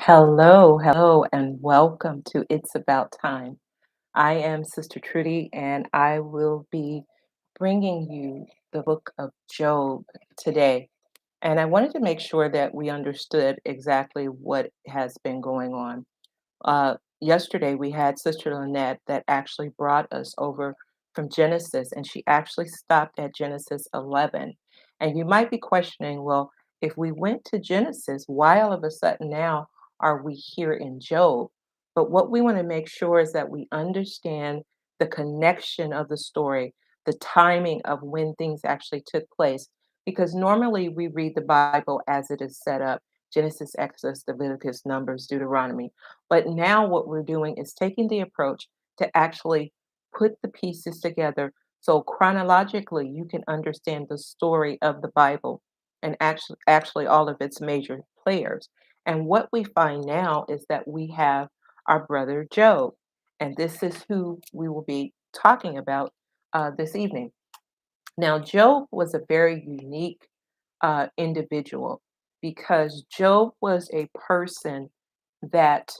Hello, and welcome to It's About Time. I am Sister Trudy, and I will be bringing you the book of Job today. And I wanted to make sure that we understood exactly what has been going on. Yesterday, we had Sister Lynette that actually brought us over from Genesis, and she actually stopped at Genesis 11. And you might be questioning, well, if we went to Genesis, why all of a sudden now are we here in Job? But what we want to make sure is that we understand the connection of the story, the timing of when things actually took place. Because normally we read the Bible as it is set up: Genesis, Exodus, Leviticus, Numbers, Deuteronomy. But now what we're doing is taking the approach to actually put the pieces together so chronologically you can understand the story of the Bible and actually all of its major players. And what we find now is that we have our brother Job. And this is who we will be talking about this evening. Now, Job was a very unique individual because Job was a person that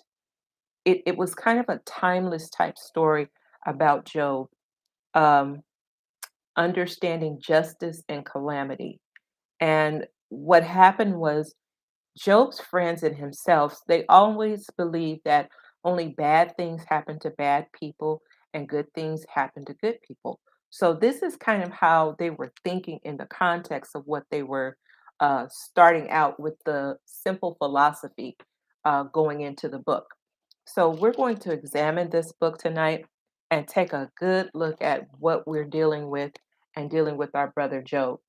it was kind of a timeless type story about Job, um, understanding justice and calamity. And what happened was Job's friends and himself, they always believed that only bad things happen to bad people and good things happen to good people. So this is kind of how they were thinking in the context of what they were starting out with the simple philosophy going into the book. So we're going to examine this book tonight and take a good look at what we're dealing with and dealing with our brother Job.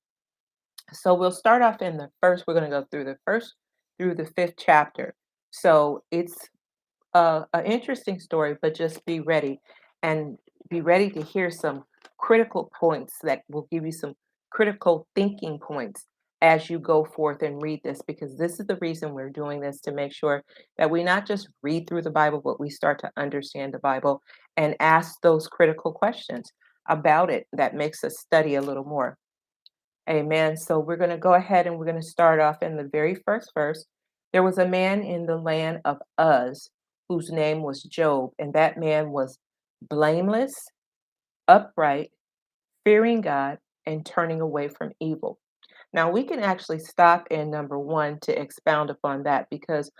So we'll start off in the first, we're going to go through the first through the fifth chapter. So it's an interesting story, but just be ready and be ready to hear some critical points that will give you some critical thinking points as you go forth and read this, because this is the reason we're doing this, to make sure that we not just read through the Bible, but we start to understand the Bible and ask those critical questions about it that makes us study a little more. Amen. So we're going to go ahead and we're going to start off in the very first verse. There was a man in the land of Uz whose name was Job, and that man was blameless, upright, fearing God, and turning away from evil. Now we can actually stop in number one to expound upon that, because,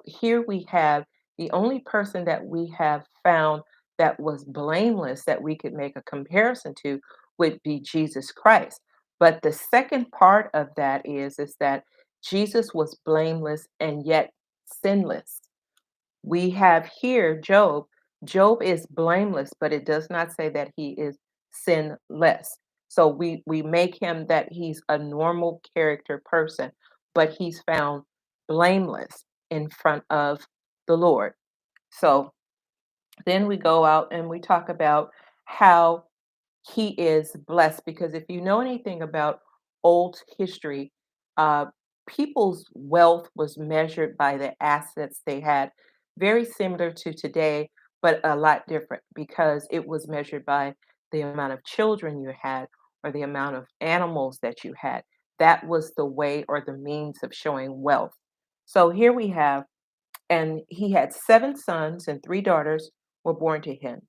here we have the only person that we have found that was blameless that we could make a comparison to would be Jesus Christ. But the second part of that is that Jesus was blameless and yet sinless. We have here Job. Job is blameless, but it does not say that he is sinless. So we make him that he's a normal character person, but he's found blameless in front of the Lord. So then we go out and we talk about how he is blessed, because if you know anything about old history, uh, people's wealth was measured by the assets they had, very similar to today, but a lot different, because it was measured by the amount of children you had or the amount of animals that you had. That was the way or the means of showing wealth. So here we have, and he had seven sons and three daughters were born to him.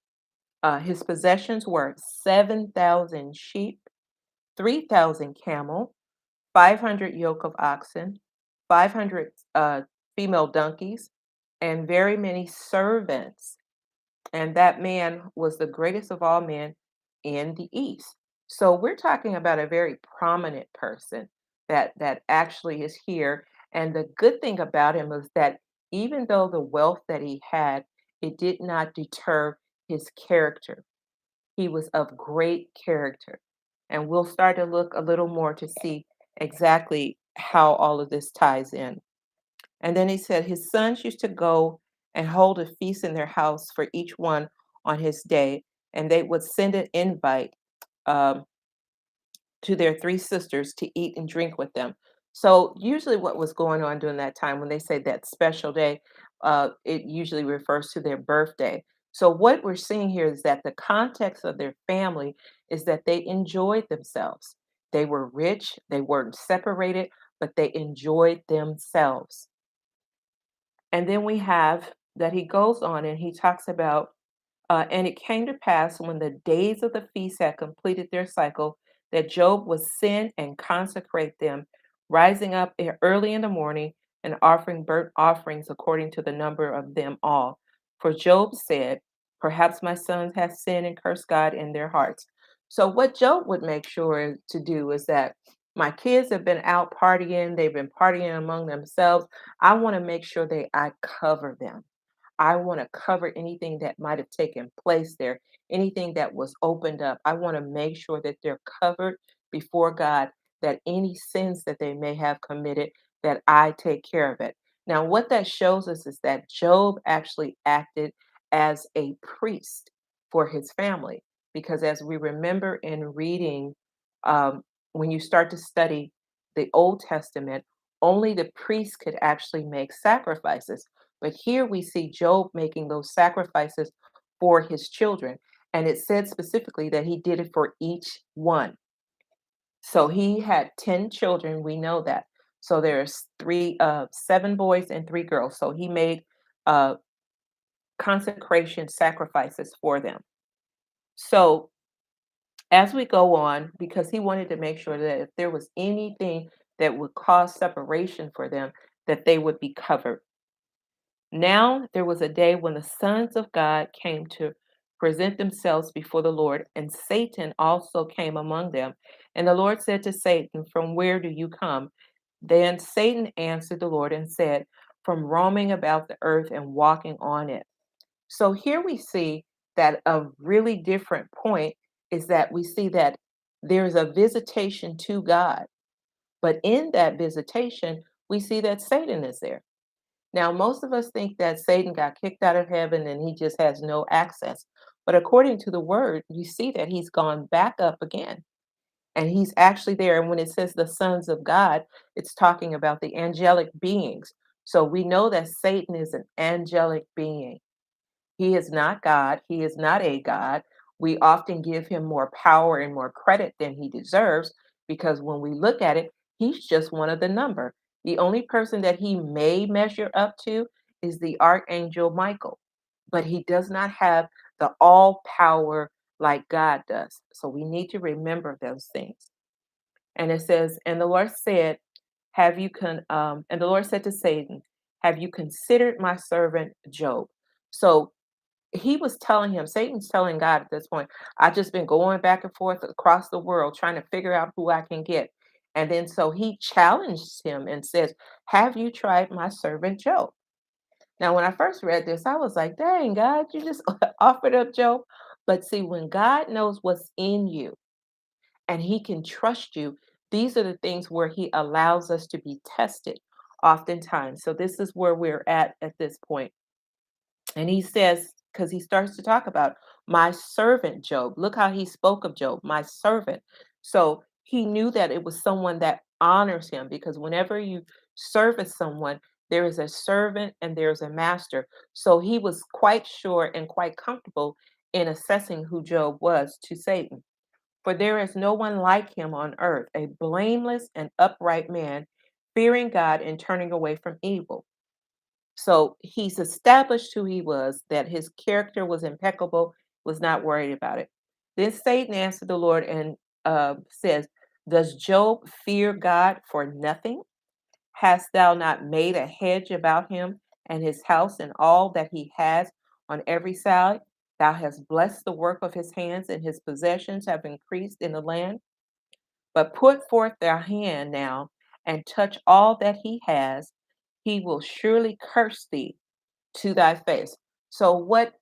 His possessions were 7,000 sheep, 3,000 camel, 500 yoke of oxen, 500 female donkeys, and very many servants. And that man was the greatest of all men in the East. So we're talking about a very prominent person that actually is here. And the good thing about him is that even though the wealth that he had, it did not deter his character. He was of great character. And we'll start to look a little more to see exactly how all of this ties in. And then he said his sons used to go and hold a feast in their house for each one on his day, and they would send an invite um, to their three sisters to eat and drink with them. So usually what was going on during that time, when they say that special day, it usually refers to their birthday. So what we're seeing here is that the context of their family is that they enjoyed themselves. They were rich, they weren't separated, but they enjoyed themselves. And then we have that he goes on and he talks about and it came to pass when the days of the feast had completed their cycle that Job was sent and consecrate them, rising up early in the morning and offering burnt offerings according to the number of them all. For Job said, perhaps my sons have sinned and cursed God in their hearts. So, what Job would make sure to do is that my kids have been out partying, they've been partying among themselves. I want to make sure that I cover them. I want to cover anything that might have taken place there, anything that was opened up. I want to make sure that they're covered before God, that any sins that they may have committed, that I take care of it. Now, what that shows us is that Job actually acted as a priest for his family, because as we remember in reading, when you start to study the Old Testament, only the priest could actually make sacrifices. But here we see Job making those sacrifices for his children. And it said specifically that he did it for each one. So he had 10 children, we know that. So there's seven boys and three girls. So he made uh, consecration sacrifices for them. So as we go on, because he wanted to make sure that if there was anything that would cause separation for them, that they would be covered. Now there was a day when the sons of God came to present themselves before the Lord, and Satan also came among them. And the Lord said to Satan, from where do you come? Then Satan answered the Lord and said, from roaming about the earth and walking on it. So here we see that a really different point is that we see that there's a visitation to God. But in that visitation, we see that Satan is there. Now, most of us think that Satan got kicked out of heaven and he just has no access. But according to the word, you see that he's gone back up again and he's actually there. And when it says the sons of God, it's talking about the angelic beings. So we know that Satan is an angelic being. He is not God. He is not a God. We often give him more power and more credit than he deserves because when we look at it, he's just one of the number. The only person that he may measure up to is the archangel Michael, but he does not have the all power like God does. So we need to remember those things. And it says, and the Lord said, and the Lord said to Satan, have you considered my servant Job? So he was telling him, Satan's telling God at this point, I've just been going back and forth across the world trying to figure out who I can get. And then so he challenged him and says, have you tried my servant Job? Now, when I first read this, I was like, dang, God, you just offered up Job. But see, when God knows what's in you and he can trust you, these are the things where he allows us to be tested oftentimes. So this is where we're at this point. And he says, because he starts to talk about my servant Job. Look how he spoke of Job, my servant. So he knew that it was someone that honors him because whenever you service someone, there is a servant and there's a master. So he was quite sure and quite comfortable in assessing who Job was to Satan. For there is no one like him on earth, a blameless and upright man, fearing God and turning away from evil. So he's established who he was, that his character was impeccable, was not worried about it. Then Satan answered the Lord and says, does Job fear God for nothing? Hast thou not made a hedge about him and his house and all that he has on every side? Thou hast blessed the work of his hands, and his possessions have increased in the land. But put forth thy hand now and touch all that he has. He will surely curse thee to thy face. So what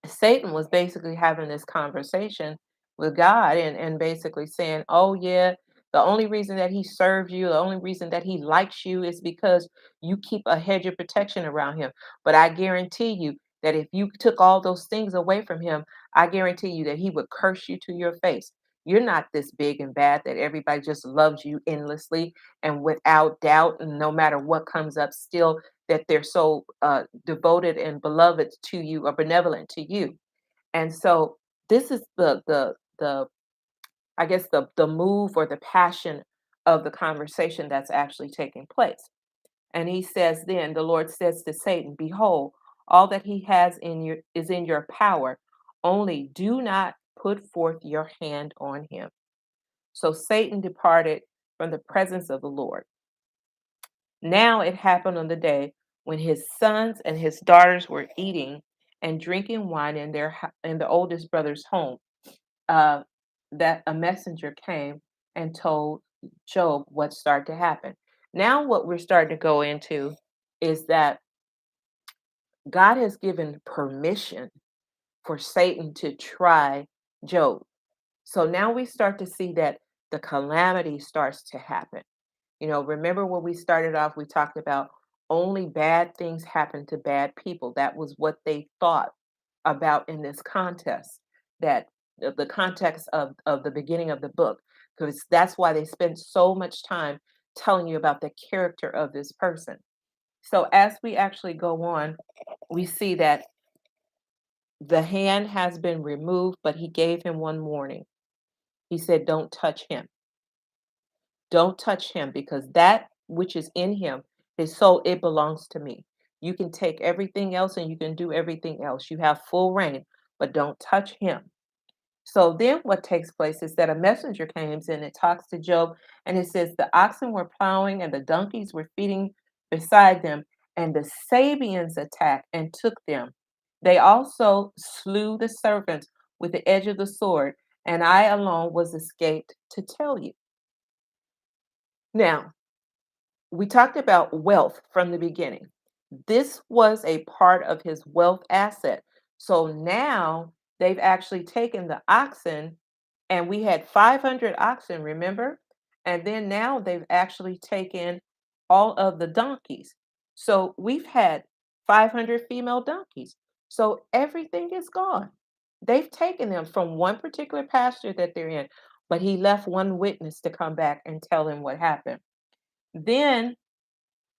Satan was basically having this conversation with God and basically saying, oh yeah, the only reason that he serves you, the only reason that he likes you is because you keep a hedge of protection around him. But I guarantee you that if you took all those things away from him, I guarantee you that he would curse you to your face. You're not this big and bad that everybody just loves you endlessly and without doubt, and no matter what comes up, still that they're so devoted and beloved to you or benevolent to you. And so this is the I guess the move or the passion of the conversation that's actually taking place. And he says, then the Lord says to Satan, behold, all that he has in your is in your power. Only do not put forth your hand on him. So Satan departed from the presence of the Lord. Now it happened on the day when his sons and his daughters were eating and drinking wine in in the oldest brother's home, uh, that a messenger came and told Job what started to happen. Now, what we're starting to go into is that God has given permission for Satan to try Job. So now we start to see that the calamity starts to happen. Remember when we started off, we talked about only bad things happen to bad people. That was what they thought about in this contest, that the context of the beginning of the book, because that's why they spent so much time telling you about the character of this person. So as we actually go on, we see that the hand has been removed, but he gave him one warning. He said, don't touch him. Don't touch him, because that which is in him, his soul, it belongs to me. You can take everything else and you can do everything else. You have full reign, but don't touch him. So then what takes place is that a messenger comes and it talks to Job, and it says the oxen were plowing and the donkeys were feeding beside them, and the Sabians attacked and took them. They also slew the servants with the edge of the sword, and I alone was escaped to tell you. Now, we talked about wealth from the beginning. This was a part of his wealth asset. So now they've actually taken the oxen, and we had 500 oxen, remember? And then now they've actually taken all of the donkeys. So we've had 500 female donkeys. So everything is gone. They've taken them from one particular pasture that they're in, but he left one witness to come back and tell him what happened. Then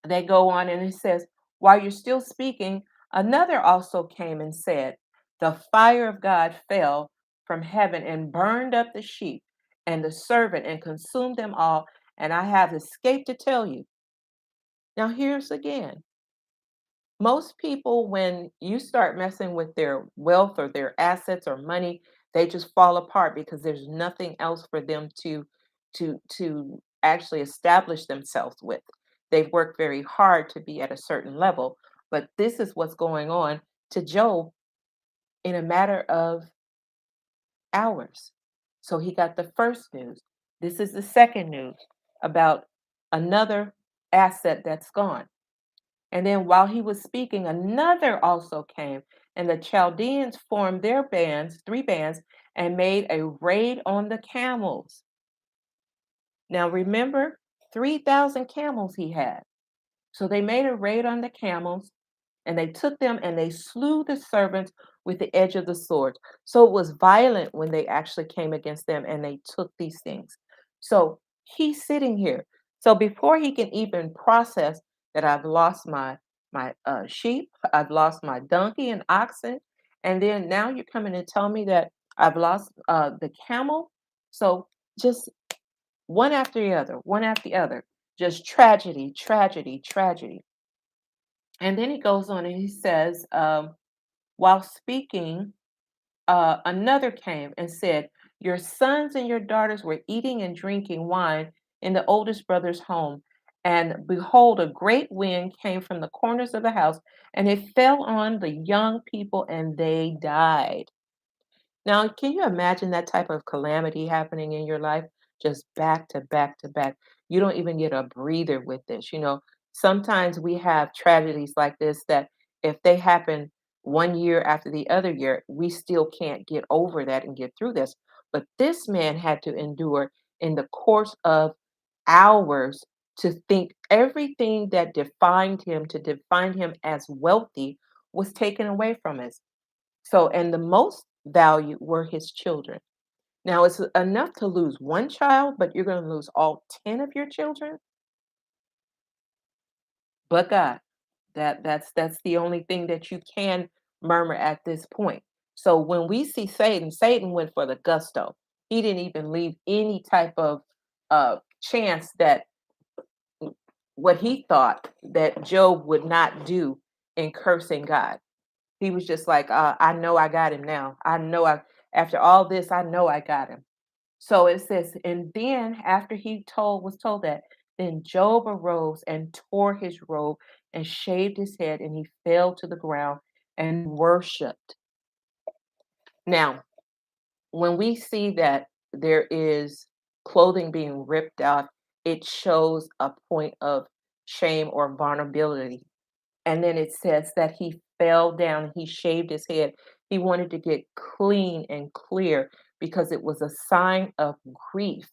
they go on and it says, while you're still speaking, another also came and said, the fire of God fell from heaven and burned up the sheep and the servant and consumed them all. And I have escaped to tell you. Now, here's again, most people, when you start messing with their wealth or their assets or money, they just fall apart because there's nothing else for them to actually establish themselves with. They've worked very hard to be at a certain level, but this is what's going on to Job in a matter of hours. So he got the first news. This is the second news about another asset that's gone. And then while he was speaking, another also came, and the Chaldeans formed their bands, three bands, and made a raid on the camels. Now remember, 3,000 camels he had. So they made a raid on the camels, and they took them and they slew the servants with the edge of the sword. So it was violent when they actually came against them and they took these things. So he's sitting here. So before he can even process that I've lost my sheep, I've lost my donkey and oxen, and then now you're coming and telling me that I've lost the camel. So just one after the other, one after the other, just tragedy, tragedy, tragedy. And then he goes on and he says, while speaking, another came and said, your sons and your daughters were eating and drinking wine in the oldest brother's home. And behold, a great wind came from the corners of the house, and it fell on the young people, and they died. Now, can you imagine that type of calamity happening in your life? Just back to back to back. You don't even get a breather with this. Sometimes we have tragedies like this that if they happen one year after the other year, we still can't get over that and get through this. But this man had to endure in the course of hours to think everything that defined him, to define him as wealthy, was taken away from us. So, and the most valued were his children. Now, it's enough to lose one child, but you're going to lose all 10 of your children. But God, that's the only thing that you can murmur at this point. So when we see Satan, Satan went for the gusto. He didn't even leave any type of chance that what he thought that Job would not do in cursing God. He was just like, I know I got him now. After all this, I know I got him. So it says, and then after was told that, then Job arose and tore his robe and shaved his head, and he fell to the ground and worshiped. Now, when we see that there is clothing being ripped off, it shows a point of shame or vulnerability. And then it says that he fell down, he shaved his head. He wanted to get clean and clear because it was a sign of grief.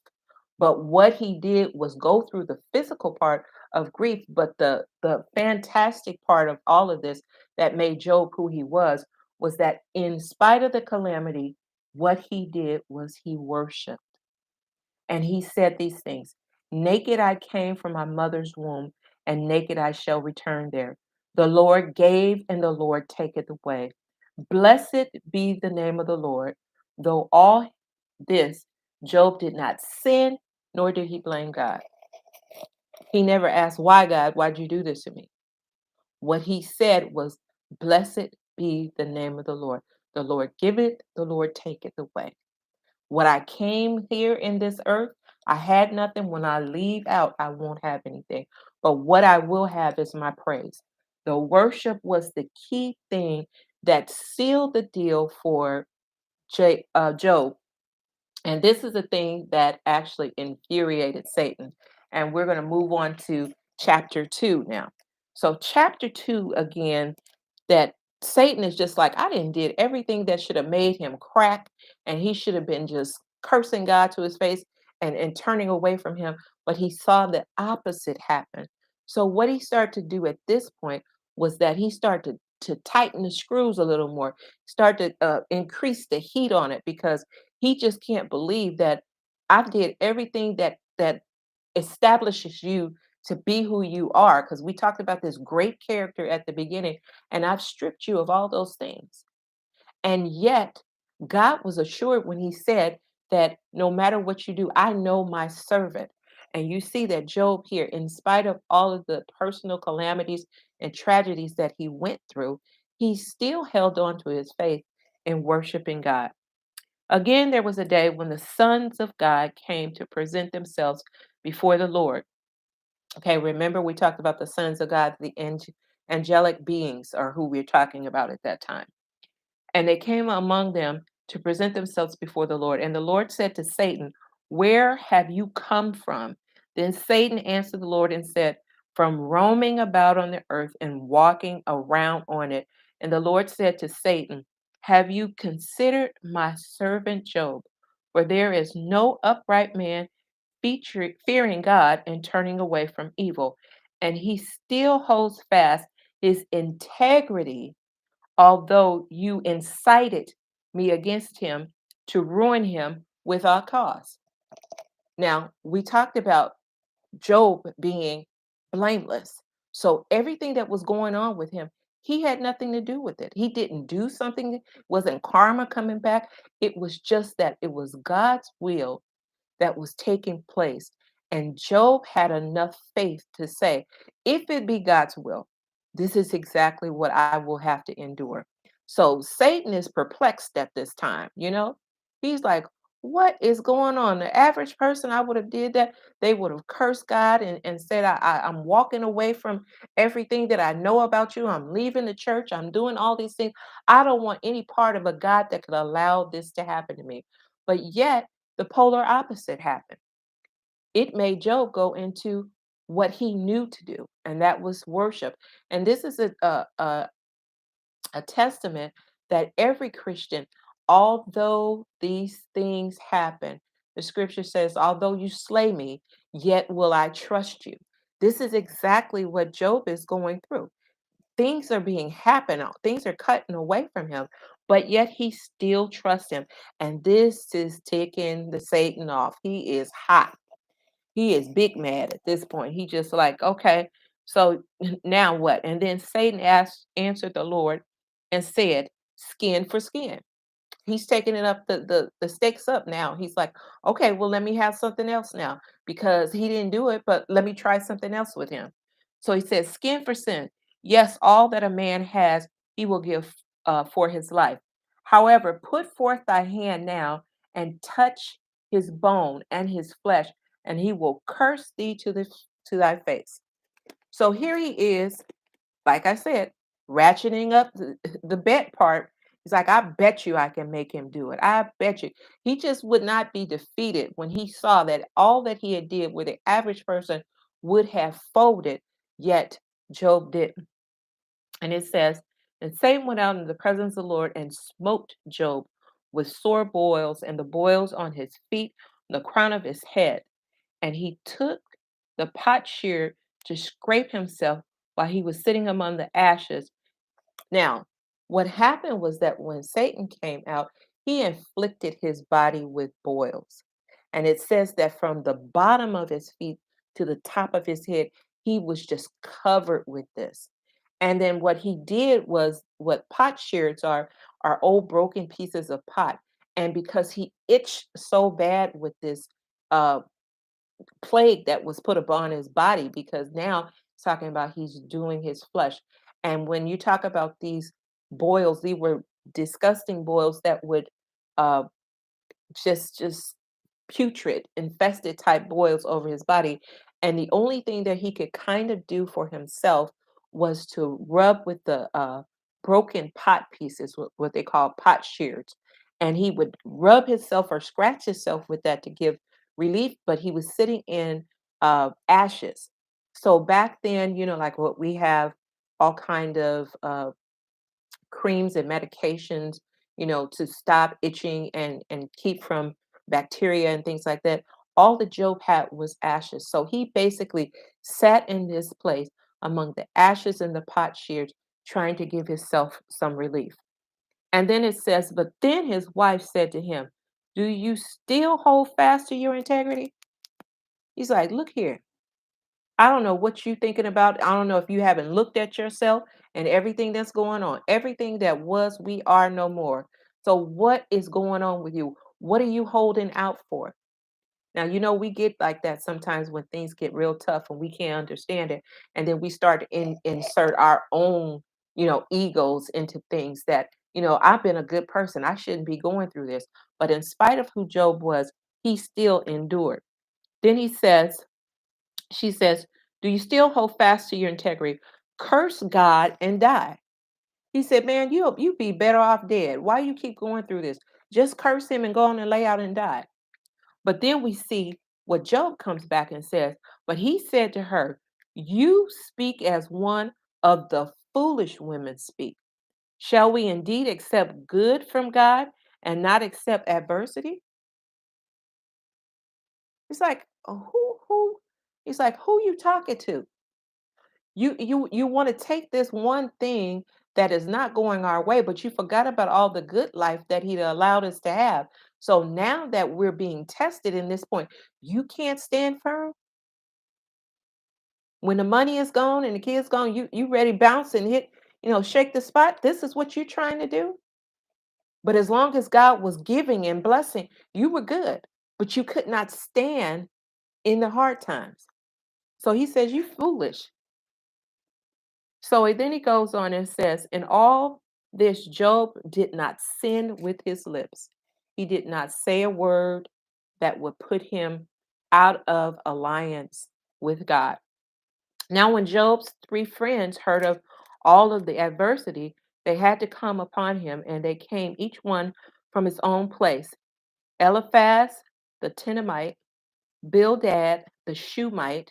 But what he did was go through the physical part of grief, but the fantastic part of all of this that made Job who he was that in spite of the calamity, what he did was he worshiped. And he said these things: Naked I came from my mother's womb, and naked I shall return there. The Lord gave, and the Lord taketh away. Blessed be the name of the Lord. Though all this, Job did not sin, nor did he blame God. He never asked, Why, God? Why'd you do this to me? What he said was, Blessed be the name of the Lord. The Lord giveth, the Lord taketh away. What I came here in this earth, I had nothing. When I leave out, I won't have anything. But what I will have is my praise. The worship was the key thing that sealed the deal for Job. And this is the thing that actually infuriated Satan. And we're going to move on to chapter 2 now. So, chapter 2 again, that Satan is just like, I didn't did everything that should have made him crack, and he should have been just cursing God to his face and turning away from him. But he saw the opposite happen. So, what he started to do at this point was that he started to tighten the screws a little more, start to increase the heat on it, because he just can't believe that I did everything that establishes you to be who you are. Because we talked about this great character at the beginning, and I've stripped you of all those things. And yet, God was assured when he said that no matter what you do, I know my servant. And you see that Job here, in spite of all of the personal calamities and tragedies that he went through, he still held on to his faith in worshiping God. Again, there was a day when the sons of God came to present themselves before the Lord. Okay, remember we talked about the sons of God, the angelic beings are who we're talking about at that time. And they came among them to present themselves before the Lord. And the Lord said to Satan, Where have you come from? Then Satan answered the Lord and said, From roaming about on the earth and walking around on it. And the Lord said to Satan, Have you considered my servant Job? For there is no upright man fearing God and turning away from evil. And he still holds fast his integrity, although you incited me against him to ruin him without cause. Now, we talked about Job being blameless. So everything that was going on with him, he had nothing to do with it. He didn't do something, wasn't karma coming back. It was just that it was God's will that was taking place. And Job had enough faith to say, if it be God's will, this is exactly what I will have to endure. So Satan is perplexed at this time, you know? He's like, what is going on? The average person, I would have did that. They would have cursed God and said, I'm walking away from everything that I know about you. I'm leaving the church. I'm doing all these things. I don't want any part of a God that could allow this to happen to me. But yet, the polar opposite happened. It made Job go into what he knew to do, and that was worship. And this is a testament that every Christian, although these things happen, the scripture says, although you slay me, yet will I trust you. This is exactly what Job is going through. Things are being happening, things are cutting away from him, but yet he still trusts him. And this is ticking the Satan off. He is hot. He is big mad at this point. He just like, okay, so now what? And then Satan answered the Lord and said, skin for skin. he's taking it up the stakes up now. He's like, okay, well, let me have something else now because he didn't do it, but let me try something else with him. So he says, skin for sin. Yes, all that a man has, he will give for his life. However, put forth thy hand now and touch his bone and his flesh, and he will curse thee to thy face. So here he is, like I said, ratcheting up the bet part. He's like, I bet you I can make him do it. I bet you. He just would not be defeated when he saw that all that he had did where the average person would have folded, yet Job didn't. And it says, and Satan went out in the presence of the Lord and smote Job with sore boils, and the boils on his feet, the crown of his head. And he took the potsherd to scrape himself while he was sitting among the ashes. Now, what happened was that when Satan came out, he inflicted his body with boils. And it says that from the bottom of his feet to the top of his head, he was just covered with this. And then what he did was what potsherds are old broken pieces of pot. And because he itched so bad with this uh, plague that was put upon his body, because now it's talking about he's doing his flesh. And when you talk about these boils, these were disgusting boils that would uh, just putrid, infested type boils over his body. And the only thing that he could kind of do for himself was to rub with the broken pot pieces, what they call pot shears. And he would rub himself or scratch himself with that to give relief, but he was sitting in ashes. So back then, like what we have, all kind of creams and medications, to stop itching and keep from bacteria and things like that. All the Job had was ashes. So he basically sat in this place among the ashes and the potsherds, trying to give himself some relief. And then it says, but then his wife said to him, do you still hold fast to your integrity? He's like, look here. I don't know what you're thinking about. I don't know if you haven't looked at yourself and everything that's going on. Everything that was, we are no more. So what is going on with you? What are you holding out for? Now, we get like that sometimes when things get real tough and we can't understand it. And then we start to insert our own, egos into things that, I've been a good person. I shouldn't be going through this. But in spite of who Job was, he still endured. Then she says, do you still hold fast to your integrity? Curse God and die. He said, man, you be better off dead. Why you keep going through this? Just curse him and go on and lay out and die. But then we see what Job comes back and says, but he said to her, you speak as one of the foolish women speak. Shall we indeed accept good from God and not accept adversity? It's like, who? He's like, who you talking to? You want to take this one thing that is not going our way, but you forgot about all the good life that he allowed us to have. So now that we're being tested in this point, you can't stand firm. When the money is gone and the kids gone, you ready to bounce and hit, shake the spot. This is what you're trying to do. But as long as God was giving and blessing, you were good. But you could not stand in the hard times. So he says, you foolish. So then he goes on and says, in all this, Job did not sin with his lips. He did not say a word that would put him out of alliance with God. Now, when Job's three friends heard of all of the adversity, they had to come upon him, and they came each one from his own place. Eliphaz, the Temanite, Bildad, the Shumite,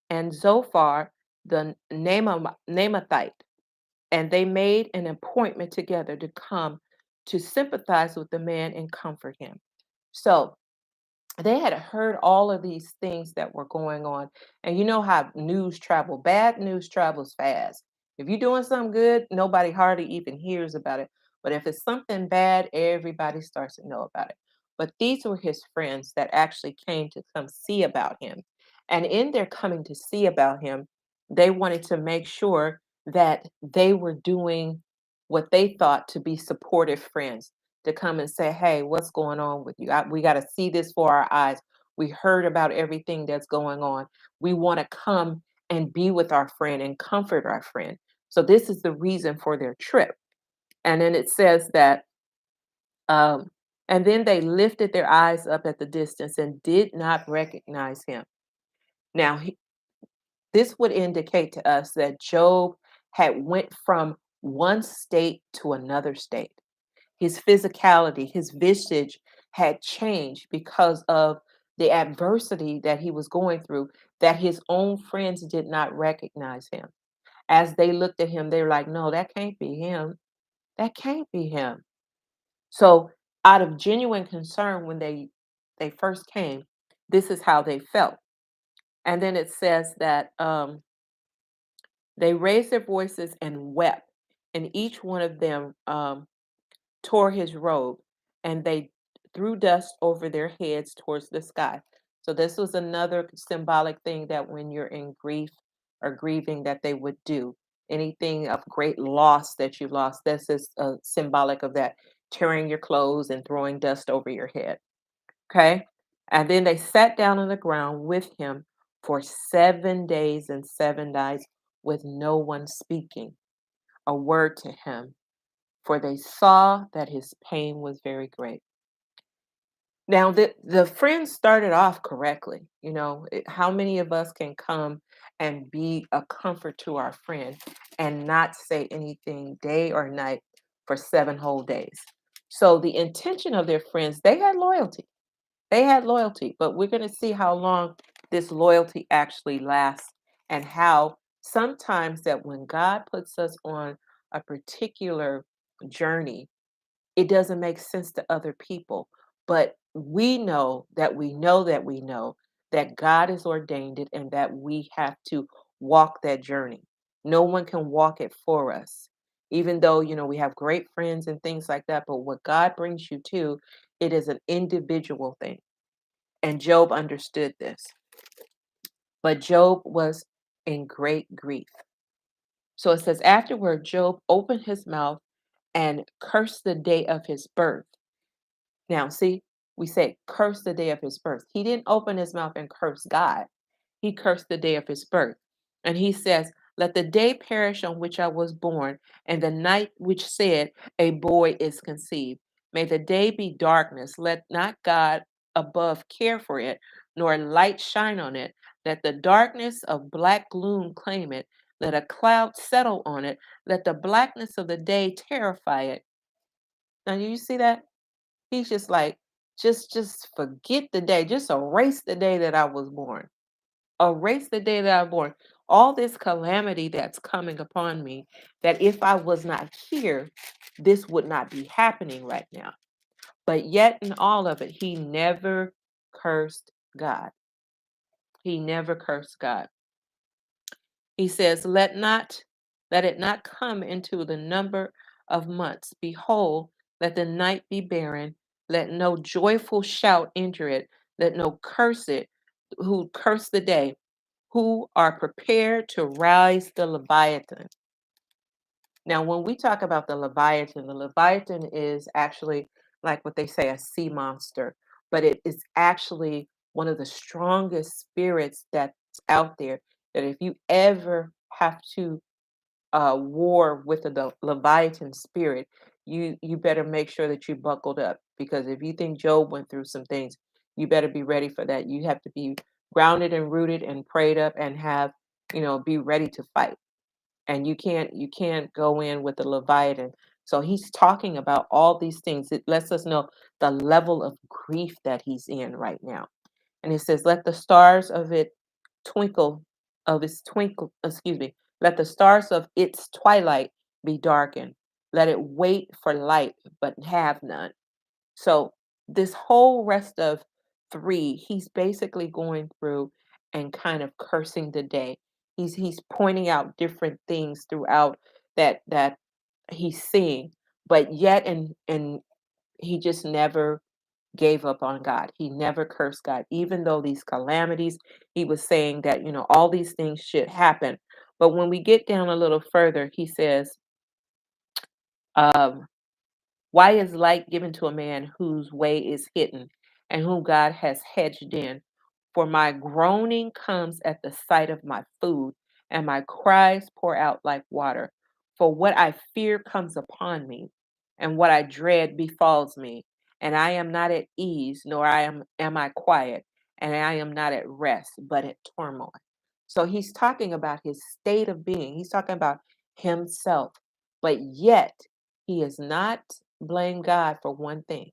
and Zophar, the Naamathite. And they made an appointment together to come to sympathize with the man and comfort him. So they had heard all of these things that were going on. And you know how news travel, bad news travels fast. If you're doing something good, nobody hardly even hears about it. But if it's something bad, everybody starts to know about it. But these were his friends that actually came to come see about him. And in their coming to see about him, they wanted to make sure that they were doing what they thought to be supportive friends, to come and say, "Hey, what's going on with you? We got to see this for our eyes. We heard about everything that's going on. We want to come and be with our friend and comfort our friend." So this is the reason for their trip. And then it says that, um, and then they lifted their eyes up at the distance and did not recognize him. Now, this would indicate to us that Job had went from one state to another state. His physicality, his visage had changed because of the adversity that he was going through, that his own friends did not recognize him. As they looked at him, they were like, "No, that can't be him. That can't be him." So, out of genuine concern when they first came, this is how they felt. And then it says that they raised their voices and wept, and each one of them tore his robe, and they threw dust over their heads towards the sky. So this was another symbolic thing that when you're in grief or grieving that they would do. Anything of great loss that you lost, this is symbolic of that, tearing your clothes and throwing dust over your head. Okay. And then they sat down on the ground with him for 7 days and 7 nights with no one speaking a word to him, for they saw that his pain was very great. Now, the friends started off correctly. How many of us can come and be a comfort to our friend and not say anything day or night for 7 whole days? So, the intention of their friends, they had loyalty. They had loyalty, but we're going to see how long this loyalty actually lasts and how sometimes that when God puts us on a particular journey, it doesn't make sense to other people. But we know that we know that we know that God has ordained it and that we have to walk that journey. No one can walk it for us. Even though, we have great friends and things like that, but what God brings you to, it is an individual thing. And Job understood this. But Job was in great grief. So it says, afterward, Job opened his mouth and cursed the day of his birth. Now, see, we say curse the day of his birth. He didn't open his mouth and curse God. He cursed the day of his birth. And he says, "Let the day perish on which I was born, and the night which said, a boy is conceived. May the day be darkness. Let not God above care for it, nor light shine on it. Let the darkness of black gloom claim it. Let a cloud settle on it. Let the blackness of the day terrify it." Now, do you see that? He's just like, just forget the day. Just erase the day that I was born. Erase the day that I was born. All this calamity that's coming upon me, that if I was not here, this would not be happening right now. But yet in all of it, he never cursed God. He never cursed God. He says, let it not come into the number of months. Behold, let the night be barren. Let no joyful shout enter it. Let no curse it, who curse the day, who are prepared to rise the Leviathan. Now, when we talk about the Leviathan is actually like what they say, a sea monster, but it is actually one of the strongest spirits that's out there. That if you ever have to war with the Leviathan spirit, you better make sure that you buckled up, because if you think Job went through some things, you better be ready for that. You have to be grounded and rooted and prayed up and have, be ready to fight. And you can't go in with the Leviathan. So he's talking about all these things. It lets us know the level of grief that he's in right now. And it says, let the stars of it twinkle, of its twinkle, excuse me, let the stars of its twilight be darkened. Let it wait for light, but have none. So this whole rest of three, he's basically going through and kind of cursing the day. He's pointing out different things throughout that he's seeing, but yet and he just never gave up on God. He never cursed God, even though these calamities, he was saying that, all these things should happen. But when we get down a little further, he says, um, Why is light given to a man whose way is hidden and whom God has hedged in? For my groaning comes at the sight of my food, and my cries pour out like water. For what I fear comes upon me, and what I dread befalls me. And I am not at ease, nor am I quiet, and I am not at rest, but at turmoil. So he's talking about his state of being. He's talking about himself. But yet he is not blame God for one thing.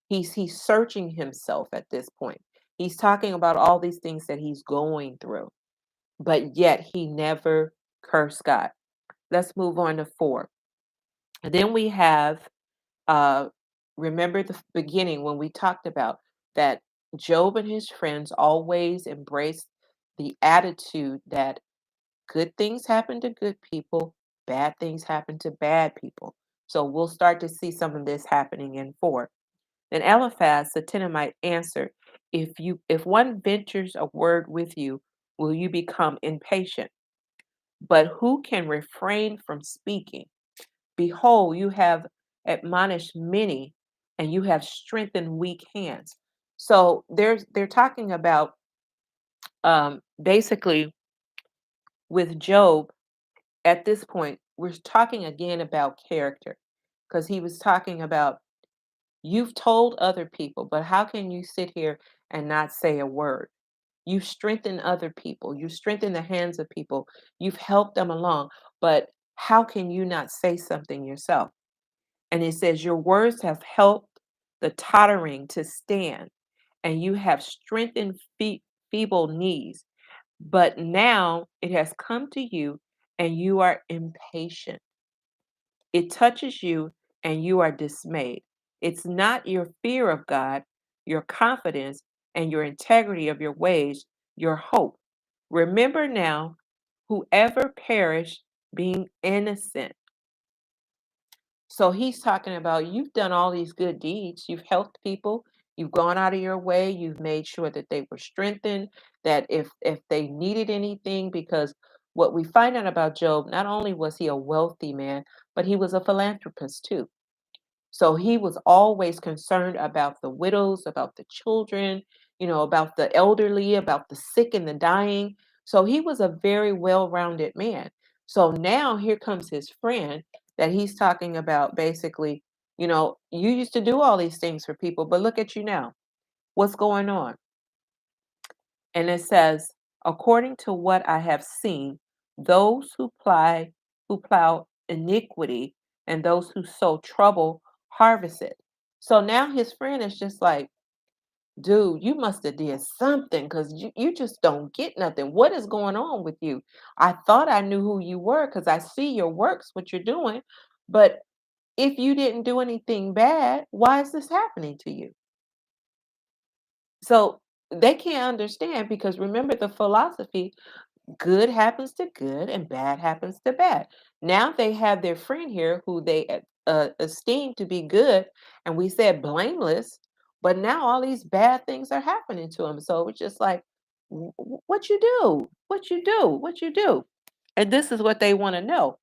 He's searching himself at this point. He's talking about all these things that he's going through, but yet he never cursed God. Let's move on to 4. And then we have uh remember the beginning when we talked about that Job and his friends always embraced the attitude that good things happen to good people, bad things happen to bad people. So we'll start to see some of this happening in 4. Then Eliphaz the Temanite answered, if one ventures a word with you, will you become impatient? But who can refrain from speaking? Behold, you have admonished many, and you have strengthened weak hands. So they're talking about basically with Job at this point, we're talking again about character because he was talking about you've told other people, but how can you sit here and not say a word? You strengthen other people, you strengthen the hands of people, you've helped them along, but how can you not say something yourself? And it says, your words have helped the tottering to stand, and you have strengthened feeble knees. But now it has come to you, and you are impatient. It touches you and you are dismayed. It's not your fear of God, your confidence, and your integrity of your ways, your hope. Remember now, whoever perished being innocent. So he's talking about you've done all these good deeds, you've helped people, you've gone out of your way, you've made sure that they were strengthened, that if they needed anything, because what we find out about Job, not only was he a wealthy man, but he was a philanthropist too. So he was always concerned about the widows, about the children, about the elderly, about the sick and the dying. So he was a very well-rounded man. So now here comes his friend that he's talking about basically, you used to do all these things for people, but look at you now. What's going on? And it says, according to what I have seen, those who plow iniquity and those who sow trouble harvest it. So now his friend is just like, dude, you must have did something because you just don't get nothing. What is going on with you? I thought I knew who you were because I see your works, what you're doing. But if you didn't do anything bad, why is this happening to you? So they can't understand because remember the philosophy, good happens to good and bad happens to bad. Now they have their friend here who they esteem to be good, and we said blameless, but now all these bad things are happening to him. So it's just like, what you do? What you do? What you do? And this is what they want to know.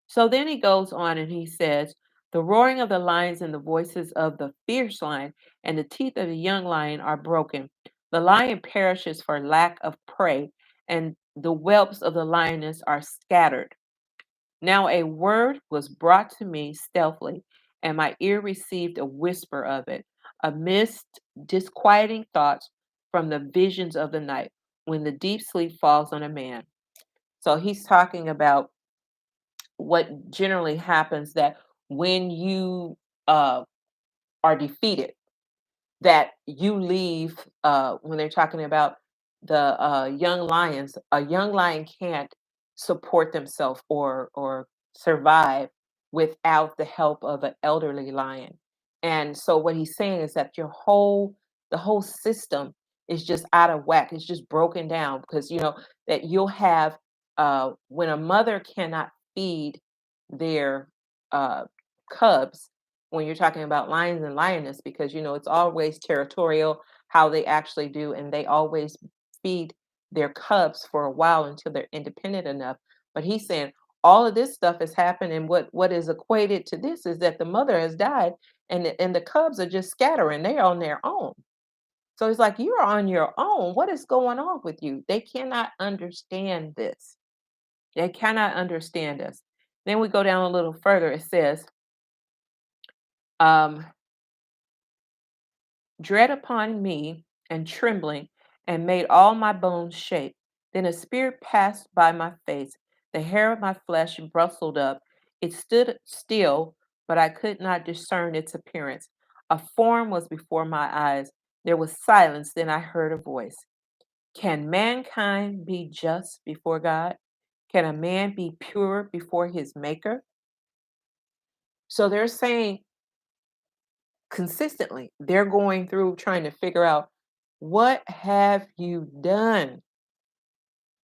So then he goes on and he says, the roaring of the lions and the voices of the fierce lion and the teeth of the young lion are broken. The lion perishes for lack of prey, and the whelps of the lioness are scattered. Now a word was brought to me stealthily, and my ear received a whisper of it, amidst disquieting thoughts from the visions of the night, when the deep sleep falls on a man. So he's talking about what generally happens that when you uh, are defeated, that you leave when they're talking about the young lions, a young lion can't support themselves or survive without the help of an elderly lion. And so what he's saying is that the whole system is just out of whack. It's just broken down because that you'll have when a mother cannot feed their uh, cubs, when you're talking about lions and lioness, because it's always territorial how they actually do, and they always feed their cubs for a while until they're independent enough. But he's saying all of this stuff has happened, and what is equated to this is that the mother has died, and the cubs are just scattering. They're on their own. So it's like, you're on your own. What is going on with you? They cannot understand this. They cannot understand us. Then we go down a little further. It says, um, dread upon me and trembling, and made all my bones shake. Then a spirit passed by my face. The hair of my flesh bristled up. It stood still, but I could not discern its appearance. A form was before my eyes. There was silence. Then I heard a voice. Can mankind be just before God? Can a man be pure before his maker? So they're saying consistently, they're going through trying to figure out, what have you done?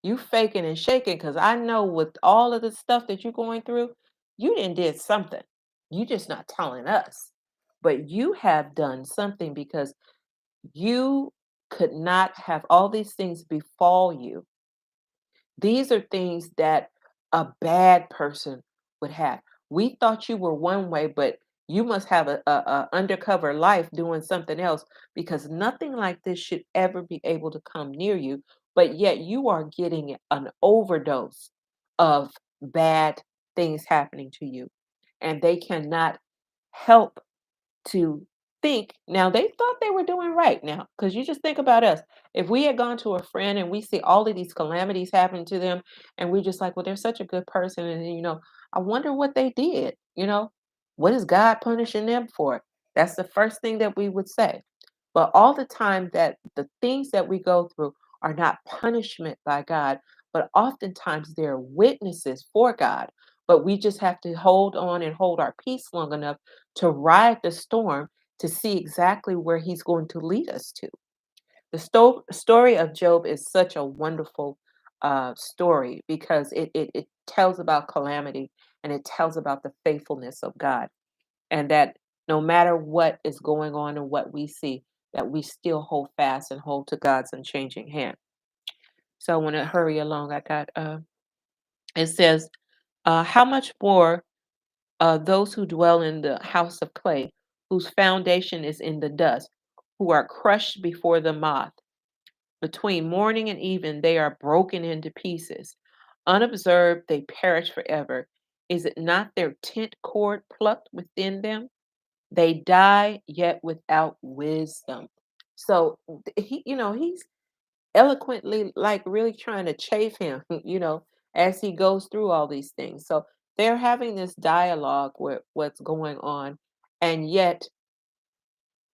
You faking and shaking, because I know with all of the stuff that you're going through, you didn't did something. You just not telling us. But you have done something, because you could not have all these things befall you. These are things that a bad person would have. We thought you were one way, but you must have a undercover life doing something else, because nothing like this should ever be able to come near you. But yet you are getting an overdose of bad things happening to you, and they cannot help to think. Now, they thought they were doing right now, because you just think about us. If we had gone to a friend and we see all of these calamities happening to them, and we just like, well, they're such a good person, and I wonder what they did. What is God punishing them for? That's the first thing that we would say. But all the time, that the things that we go through are not punishment by God, but oftentimes they're witnesses for God. But we just have to hold on and hold our peace long enough to ride the storm, to see exactly where He's going to lead us to. The story of Job is such a wonderful story, because it tells about calamity, and it tells about the faithfulness of God, and that no matter what is going on and what we see, that we still hold fast and hold to God's unchanging hand. So I want to hurry along. I got it says, how much more those who dwell in the house of clay, whose foundation is in the dust, who are crushed before the moth. Between morning and even, they are broken into pieces. Unobserved, they perish forever. Is it not their tent cord plucked within them? They die yet without wisdom. So he's eloquently, like, really trying to chafe him, as he goes through all these things. So they're having this dialogue with what's going on, and yet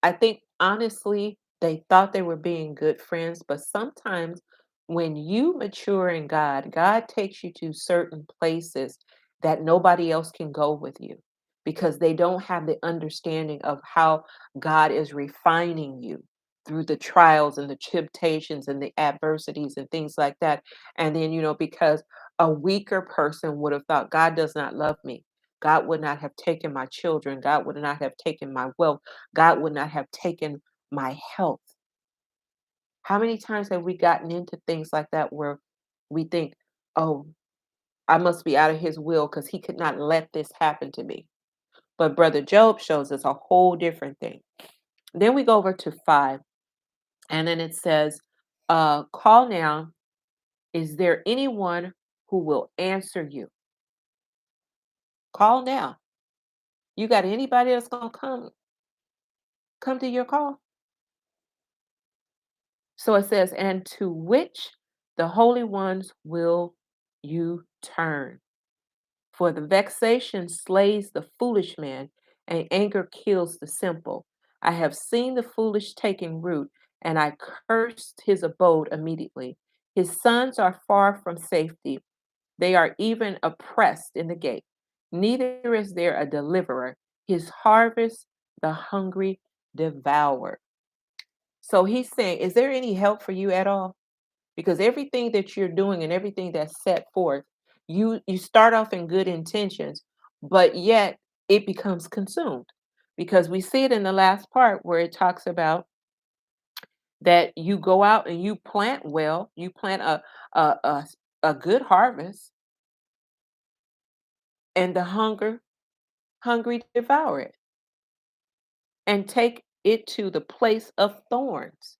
I think honestly, they thought they were being good friends, but sometimes when you mature in God, God takes you to certain places that nobody else can go with you, because they don't have the understanding of how God is refining you through the trials and the temptations and the adversities and things like that. And then, because a weaker person would have thought, God does not love me. God would not have taken my children. God would not have taken my wealth. God would not have taken my health. How many times have we gotten into things like that, where we think, oh, I must be out of his will, because he could not let this happen to me. But Brother Job shows us a whole different thing. Then we go over to 5, and then it says, call now. Is there anyone who will answer you? Call now. You got anybody that's gonna come to your call? So it says, and to which the holy ones will you turn? For the vexation slays the foolish man, and anger kills the simple. I have seen the foolish taking root, and I cursed his abode immediately. His sons are far from safety. They are even oppressed in the gate. Neither is there a deliverer. His harvest the hungry devour. So he's saying, is there any help for you at all? Because everything that you're doing and everything that's set forth, you start off in good intentions, but yet it becomes consumed. Because we see it in the last part, where it talks about that you go out and you plant well, you plant a a good harvest, and the hungry devour it, and take it to the place of thorns.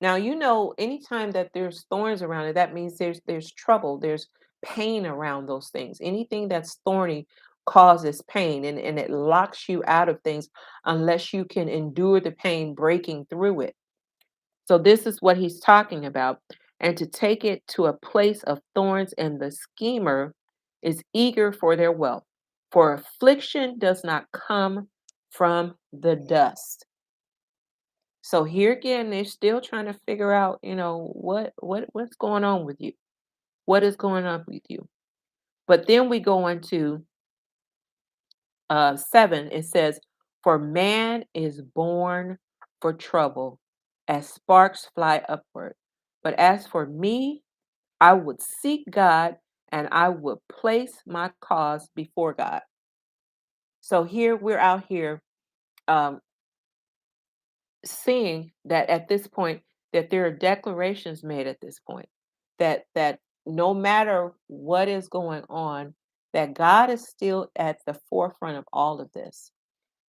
Now, anytime that there's thorns around it, that means there's trouble, there's pain around those things. Anything that's thorny causes pain, and it locks you out of things unless you can endure the pain breaking through it. So this is what he's talking about. And to take it to a place of thorns, and the schemer is eager for their wealth. For affliction does not come from the dust. So here again, they're still trying to figure out, what's going on with you? What is going on with you? But then we go into 7. It says, "For man is born for trouble, as sparks fly upward. But as for me, I would seek God, and I would place my cause before God." So here we're out here, um, seeing that at this point, that there are declarations made at this point, that no matter what is going on, that God is still at the forefront of all of this,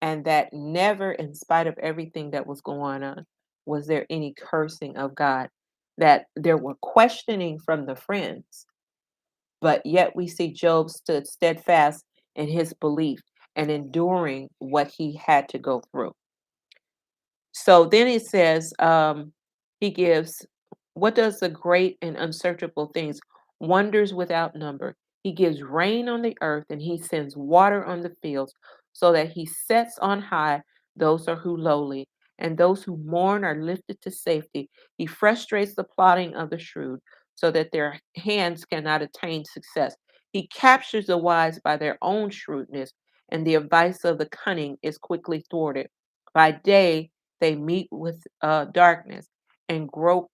and that never, in spite of everything that was going on, was there any cursing of God. That there were questioning from the friends, but yet we see Job stood steadfast in his belief and enduring what he had to go through. So then it says, he gives, what does the great and unsearchable things, wonders without number. He gives rain on the earth, and he sends water on the fields, so that he sets on high those who lowly, and those who mourn are lifted to safety. He frustrates the plotting of the shrewd, so that their hands cannot attain success. He captures the wise by their own shrewdness, and the advice of the cunning is quickly thwarted. By day, they meet with darkness, and grope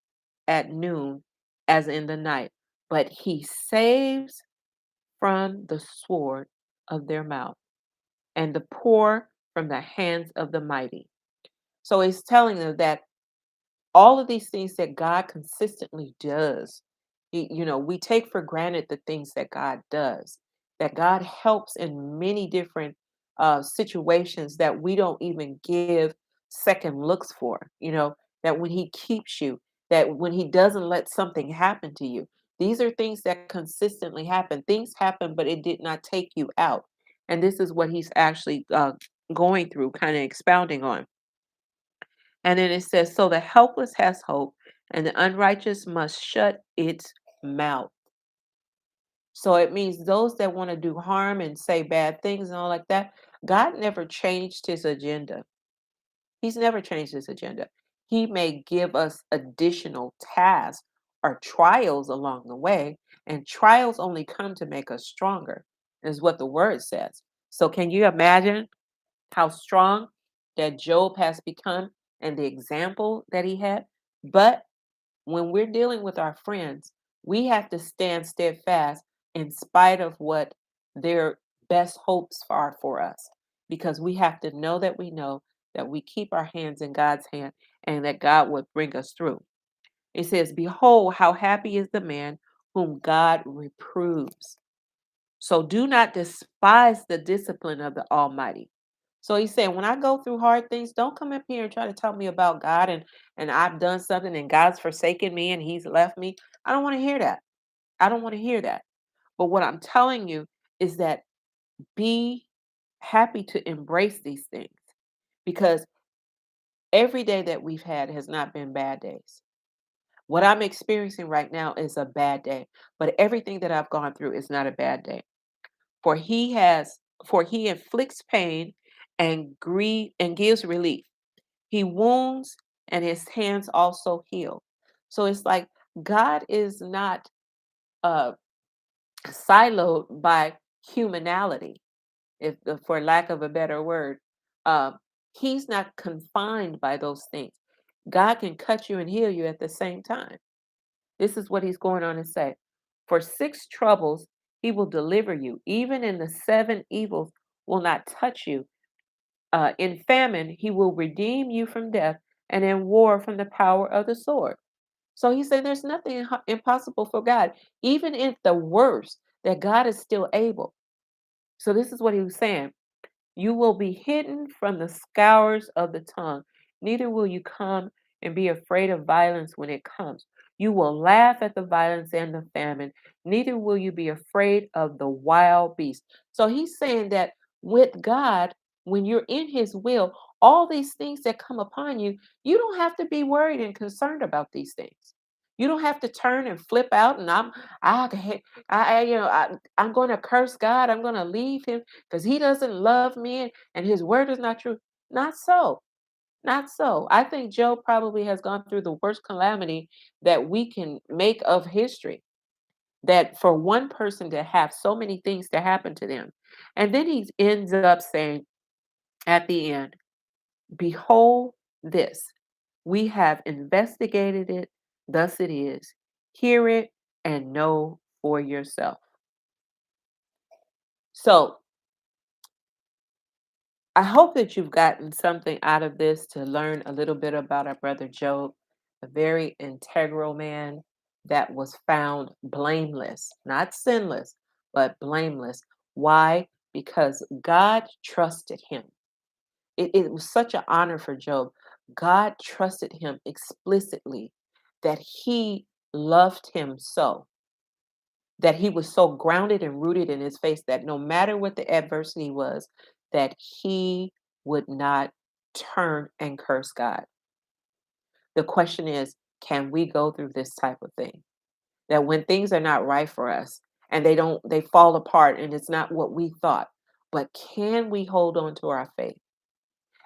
at noon as in the night. But he saves from the sword of their mouth, and the poor from the hands of the mighty. So he's telling them that all of these things that God consistently does, we take for granted the things that God does, that God helps in many different situations that we don't even give second looks for, that when He keeps you, that when He doesn't let something happen to you. These are things that consistently happen. Things happen, but it did not take you out. And this is what He's actually going through, kind of expounding on. And then it says, "So the helpless has hope, and the unrighteous must shut its mouth." So it means those that want to do harm and say bad things and all like that, God never changed his agenda. He's never changed his agenda. He may give us additional tasks or trials along the way, and trials only come to make us stronger, is what the word says. So can you imagine how strong that Job has become and the example that he had? But when we're dealing with our friends, we have to stand steadfast in spite of what their best hopes are for us, because we have to know that we know that we keep our hands in God's hand, and that God would bring us through. It says, "Behold, how happy is the man whom God reproves. So do not despise the discipline of the Almighty." So he's saying, when I go through hard things, don't come up here and try to tell me about God, and I've done something and God's forsaken me and he's left me. I don't want to hear that. I don't want to hear that. But what I'm telling you is that be happy to embrace these things, because every day that we've had has not been bad days. What I'm experiencing right now is a bad day, but everything that I've gone through is not a bad day. For he inflicts pain and grief and gives relief. He wounds, and his hands also heal. So it's like God is not uh siloed by humanality, if for lack of a better word. Um, he's not confined by those things. God can cut you and heal you at the same time. This is what he's going on to say. For 6 troubles he will deliver you. Even in the 7 evils will not touch you. In famine he will redeem you from death, and in war from the power of the sword. So he said there's nothing impossible for God. Even in the worst, that God is still able. So this is what he was saying. You will be hidden from the scours of the tongue, neither will you come and be afraid of violence when it comes. You will laugh at the violence and the famine, neither will you be afraid of the wild beast. So he's saying that with God, when you're in his will, all these things that come upon you, you don't have to be worried and concerned about these things. You don't have to turn and flip out and I'm going to curse God. I'm going to leave him because he doesn't love me and his word is not true. Not so. Not so. I think Job probably has gone through the worst calamity that we can make of history. That for one person to have so many things to happen to them. And then he ends up saying at the end, behold this, we have investigated it, thus it is. Hear it and know for yourself. So I hope that you've gotten something out of this to learn a little bit about our brother Job, a very integral man that was found blameless, not sinless, but blameless. Why? Because God trusted him. It was such an honor for Job. God trusted him explicitly that he loved him so, that he was so grounded and rooted in his faith that no matter what the adversity was, that he would not turn and curse God. The question is, can we go through this type of thing? That when things are not right for us and they fall apart and it's not what we thought, but can we hold on to our faith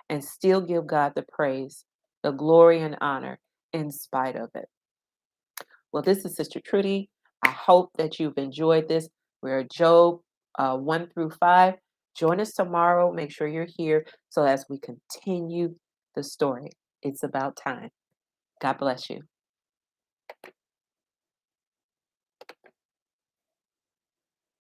and still give God the praise, the glory and honor in spite of it? Well, this is Sister Trudy. I hope that you've enjoyed this. We're Job 1 through 5. Join us tomorrow. Make sure you're here so as we continue the story. It's about time. God bless you.